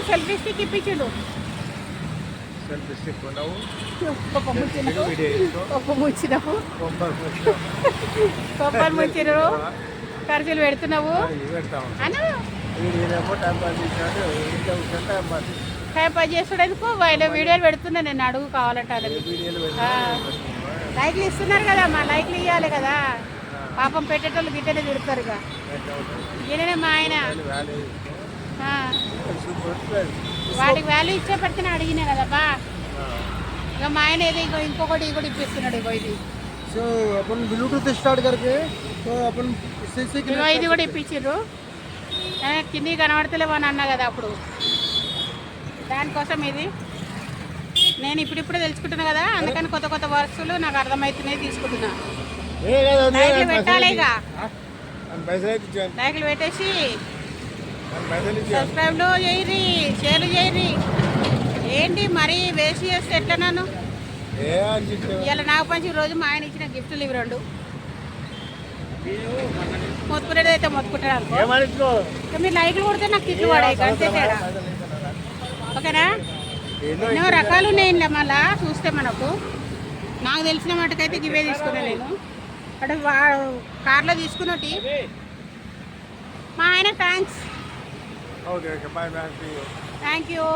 Selfie stick ఇప్పించుడు. Selfie stick ఉండవు. కొబ్బరి ముంచిరు ఖర్చులు పెడుతున్నావు అను. టైం పాస్ చేస్తాడు ఎందుకు? ఆయన వీడియోలు పెడుతున్నా నేను, అడుగు కావాలంటే అది. లైక్లు ఇస్తున్నారు కదా అమ్మా, లైక్లు ఇవ్వాలి కదా. పాపం పెట్టేటోళ్ళు గిట్టనే తిడతారు. ఈయననే మా ఆయన వాటికి వాల్యూ ఇచ్చే పెడితేనే అడిగినా కదబ్బా. ఇక మా ఆయన ఏదో ఇంకొకటి కూడా ఇప్పిస్తున్నాడు. ఇగో ఇది ब्लूटूथ स्टार्ट करके तो अपन ఇగో ఇది కూడా ఇప్పించారు. కింది కనబడతలేవు అని అన్నా కదా అప్పుడు, దానికోసం ఇది నేను ఇప్పుడిప్పుడే తెలుసుకుంటున్నా కదా, అందుకని కొత్త కొత్త వస్తువులు నాకు అర్థమవుతున్నాయి తీసుకుంటున్నా. లైక్లు పెట్టాలి, ఇక లైక్లు పెట్టేసి సబ్స్క్రైబ్లు చేయరి, షేర్లు చేయరి. ఏంటి మరి వేస్ట్ చేస్తే ఎట్లా? నన్ను ఇలా నాకు పంచి రోజు మా ఆయన ఇచ్చిన గిఫ్ట్లు ఇవి 2 మొత్తుకునేది అయితే మొత్తుకుంటాడు. మీరు లైక్లు కొడితే నాకు తిట్లు పడాయి అంతే తేడా. ఓకేనా? ఎన్నో రకాలు ఉన్నాయండి మళ్ళా చూస్తే మనకు. నాకు తెలిసిన మటుకైతే ఇవే తీసుకున్నా నేను. అంటే కార్లో తీసుకున్నట్టు మా ఆయన thanks. Okay, bye. Thank you.